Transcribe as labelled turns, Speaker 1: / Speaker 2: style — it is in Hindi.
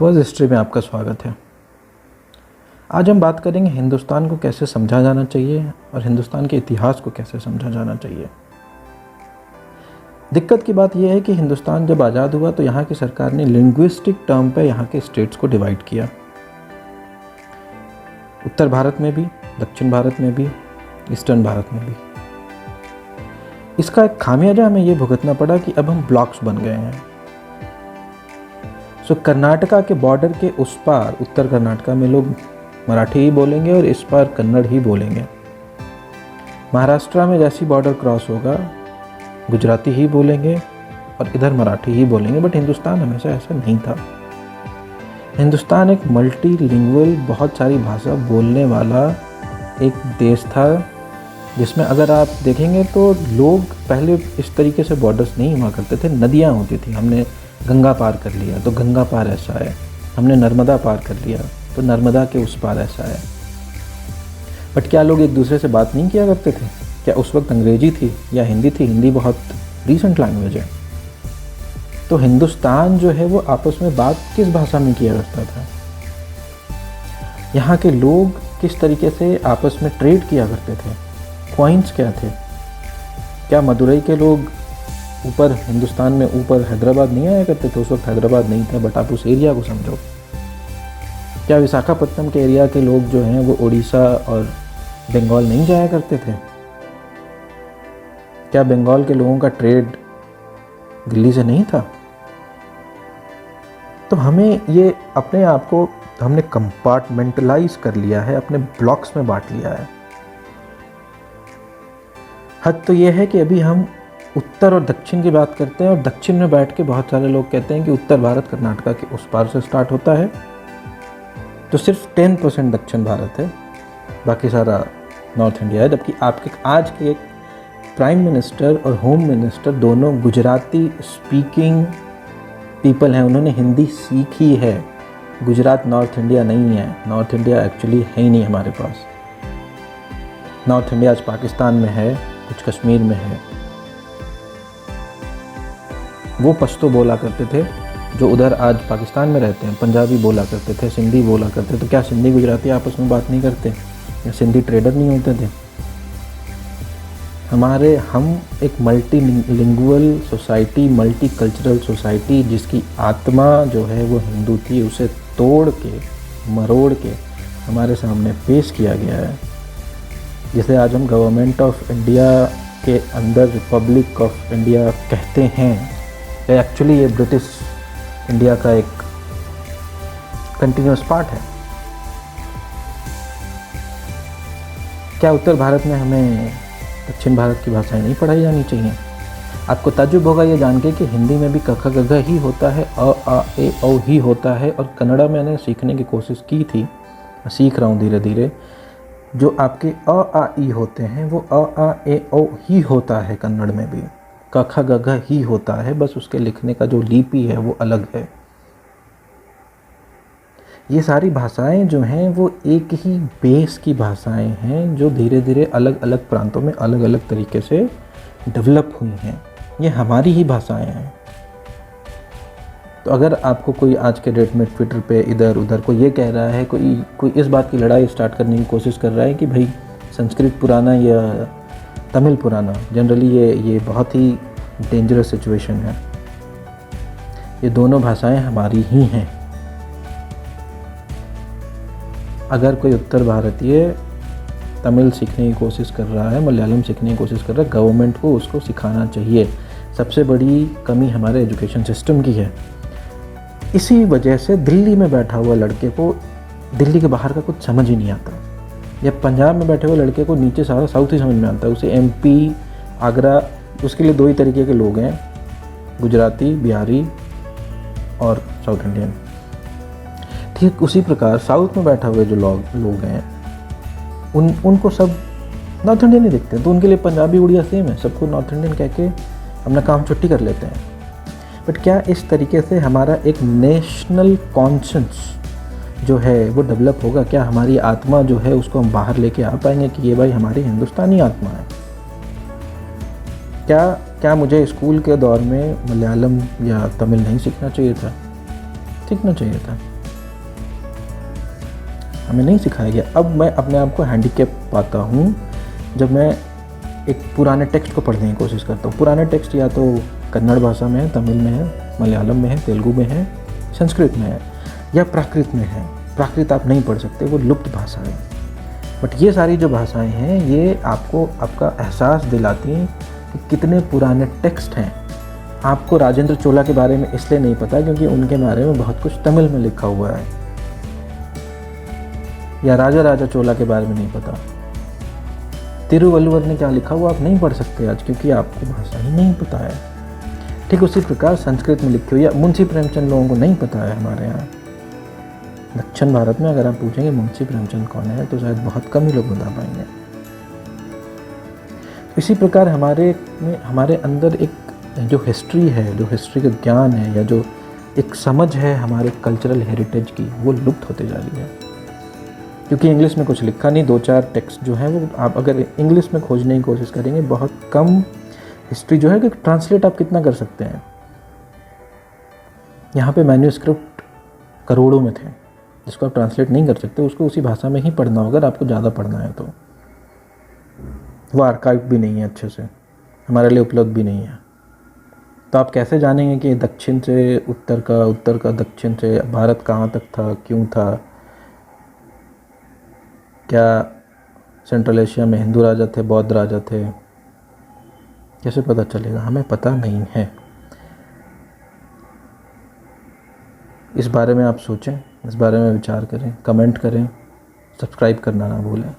Speaker 1: पॉज हिस्ट्री में आपका स्वागत है। आज हम बात करेंगे हिंदुस्तान को कैसे समझा जाना चाहिए और हिंदुस्तान के इतिहास को कैसे समझा जाना चाहिए। दिक्कत की बात यह है कि हिंदुस्तान जब आज़ाद हुआ तो यहाँ की सरकार ने लिंग्विस्टिक टर्म पे यहाँ के स्टेट्स को डिवाइड किया। उत्तर भारत में भी, दक्षिण भारत में भी, ईस्टर्न भारत में भी। इसका एक खामियाजा हमें ये भुगतना पड़ा कि अब हम ब्लॉक्स बन गए हैं। कर्नाटका के बॉर्डर के उस पार उत्तर कर्नाटका में लोग मराठी ही बोलेंगे और इस पार कन्नड़ ही बोलेंगे। महाराष्ट्र में जैसी बॉर्डर क्रॉस होगा गुजराती ही बोलेंगे और इधर मराठी ही बोलेंगे। बट हिंदुस्तान हमेशा ऐसा नहीं था। हिंदुस्तान एक मल्टीलिंगुअल, बहुत सारी भाषा बोलने वाला एक देश था, जिसमें अगर आप देखेंगे तो लोग पहले इस तरीके से बॉर्डर्स नहीं हुआ करते थे। नदियाँ होती थी। हमने गंगा पार कर लिया तो गंगा पार ऐसा है, हमने नर्मदा पार कर लिया तो नर्मदा के उस पार ऐसा है। बट क्या लोग एक दूसरे से बात नहीं किया करते थे? क्या उस वक्त अंग्रेजी थी या हिंदी थी? हिंदी बहुत रीसेंट लैंग्वेज है। तो हिंदुस्तान जो है वो आपस में बात किस भाषा में किया करता था? यहाँ के लोग किस तरीके से आपस में ट्रेड किया करते थे? पॉइंट्स क्या थे? क्या मदुरई के लोग ऊपर हिंदुस्तान में ऊपर हैदराबाद नहीं आया करते थे? उस वक्त हैदराबाद नहीं था, बट आप उस एरिया को समझो। क्या विशाखापट्टनम के एरिया के लोग जो हैं वो उड़ीसा और बंगाल नहीं जाया करते थे? क्या बंगाल के लोगों का ट्रेड दिल्ली से नहीं था? तो हमें ये अपने आप को हमने कंपार्टमेंटलाइज कर लिया है, अपने ब्लॉक्स में बांट लिया है। हद तो ये है कि अभी हम उत्तर और दक्षिण की बात करते हैं और दक्षिण में बैठ के बहुत सारे लोग कहते हैं कि उत्तर भारत कर्नाटका के उस पार से स्टार्ट होता है, तो सिर्फ 10% दक्षिण भारत है, बाकी सारा नॉर्थ इंडिया है। जबकि आपके आज के एक प्राइम मिनिस्टर और होम मिनिस्टर दोनों गुजराती स्पीकिंग पीपल हैं। उन्होंने हिंदी सीखी है। गुजरात नॉर्थ इंडिया नहीं है। नॉर्थ इंडिया एक्चुअली है ही नहीं हमारे पास। नॉर्थ इंडिया आज पाकिस्तान में है, कुछ कश्मीर में है। वो पश्तो बोला करते थे जो उधर आज पाकिस्तान में रहते हैं, पंजाबी बोला करते थे, सिंधी बोला करते थे। तो क्या सिंधी गुजराती आपस में बात नहीं करते? या सिंधी ट्रेडर नहीं होते थे? हम एक मल्टीलिंगुअल सोसाइटी, मल्टीकल्चरल सोसाइटी, जिसकी आत्मा जो है वो हिंदू थी, उसे तोड़ के मरोड़ के हमारे सामने पेश किया गया है। जिसे आज हम गवर्नमेंट ऑफ इंडिया के अंदर रिपब्लिक ऑफ इंडिया कहते हैं। एक्चुअली ये ब्रिटिश इंडिया का एक कंटिन्यूस पार्ट है। क्या उत्तर भारत में हमें दक्षिण भारत की भाषाएं नहीं पढ़ाई जानी चाहिए? आपको ताज्जुब होगा ये जान के कि हिंदी में भी क ख ग घ ही होता है, अ आ ए औ ही होता है। और कन्नड़ा मैंने सीखने की कोशिश की थी, सीख रहा हूँ धीरे धीरे। जो आपके अ आ ई होते हैं वो अ आ ए औ ही होता है कन्नड़ में भी। क ख ग घ ही होता है, बस उसके लिखने का जो लिपि है वो अलग है। ये सारी भाषाएं जो हैं वो एक ही बेस की भाषाएं हैं, जो धीरे धीरे अलग अलग प्रांतों में अलग अलग तरीके से डेवलप हुई हैं। ये हमारी ही भाषाएं हैं। तो अगर आपको कोई आज के डेट में ट्विटर पे इधर उधर कोई ये कह रहा है, कोई इस बात की लड़ाई स्टार्ट करने की कोशिश कर रहा है कि भाई संस्कृत पुराना या तमिल पुराना, जनरली ये बहुत ही डेंजरस सिचुएशन है। ये दोनों भाषाएं हमारी ही हैं। अगर कोई उत्तर भारतीय तमिल सीखने की कोशिश कर रहा है, मलयालम सीखने की कोशिश कर रहा है, गवर्नमेंट को उसको सिखाना चाहिए। सबसे बड़ी कमी हमारे एजुकेशन सिस्टम की है। इसी वजह से दिल्ली में बैठा हुआ लड़के को दिल्ली के बाहर का कुछ समझ ही नहीं आता, या पंजाब में बैठे हुए लड़के को नीचे सारा साउथ ही समझ में आता है। उसे एमपी, आगरा, उसके लिए दो ही तरीके के लोग हैं, गुजराती, बिहारी और साउथ इंडियन। ठीक उसी प्रकार साउथ में बैठा हुए जो लोग हैं उनको सब नॉर्थ इंडियन ही दिखते हैं। तो उनके लिए पंजाबी उड़िया सेम है, सबको नॉर्थ इंडियन कह के अपना काम छुट्टी कर लेते हैं। बट क्या इस तरीके से हमारा एक नेशनल कॉन्शियस जो है वो डेवलप होगा? क्या हमारी आत्मा जो है उसको हम बाहर लेके आ पाएंगे कि ये भाई हमारी हिंदुस्तानी आत्मा है? क्या मुझे स्कूल के दौर में मलयालम या तमिल नहीं सीखना चाहिए था? सीखना चाहिए था। हमें नहीं सिखाया गया। अब मैं अपने आप को हैंडीकैप पाता हूँ जब मैं एक पुराने टेक्स्ट को पढ़ने की कोशिश करता हूँ। पुराने टेक्स्ट या तो कन्नड़ भाषा में है, तमिल में है, मलयालम में है, तेलुगु में है, संस्कृत में है या प्राकृत में है। प्राकृत आप नहीं पढ़ सकते, वो लुप्त भाषा है। बट ये सारी जो भाषाएं हैं ये आपको आपका एहसास दिलाती हैं कि कितने पुराने टेक्स्ट हैं। आपको राजेंद्र चोला के बारे में इसलिए नहीं पता क्योंकि उनके बारे में बहुत कुछ तमिल में लिखा हुआ है, या राजा राजा चोला के बारे में नहीं पता। तिरुवल्लुवर ने क्या लिखा हुआ आप नहीं पढ़ सकते आज, क्योंकि आपको भाषा ही नहीं पता है। ठीक उसी प्रकार संस्कृत में लिखी हुई या मुंशी प्रेमचंद लोगों को नहीं पता है। हमारे यहाँ दक्षिण भारत में अगर आप पूछेंगे मुंशी प्रेमचंद कौन है तो शायद बहुत कम ही लोग बता पाएंगे। इसी प्रकार हमारे अंदर एक जो हिस्ट्री है, जो हिस्ट्री का ज्ञान है या जो एक समझ है हमारे कल्चरल हेरिटेज की, वो लुप्त होते जा रही है। क्योंकि इंग्लिश में कुछ लिखा नहीं, 2-4 टेक्स्ट जो हैं वो आप अगर इंग्लिश में खोजने की कोशिश करेंगे, बहुत कम हिस्ट्री जो है कि ट्रांसलेट आप कितना कर सकते हैं। यहाँ पे मैन्यूस्क्रिप्ट करोड़ों में थे जिसको आप ट्रांसलेट नहीं कर सकते, उसको उसी भाषा में ही पढ़ना होगा अगर आपको ज़्यादा पढ़ना है तो। वो आर्काइव भी नहीं है अच्छे से, हमारे लिए उपलब्ध भी नहीं है। तो आप कैसे जानेंगे कि दक्षिण से उत्तर का, उत्तर का दक्षिण से भारत कहाँ तक था, क्यों था, क्या सेंट्रल एशिया में हिंदू राजा थे, बौद्ध राजा थे, कैसे पता चलेगा? हमें पता नहीं है। इस बारे में आप सोचें, इस बारे में विचार करें, कमेंट करें, सब्सक्राइब करना ना भूलें।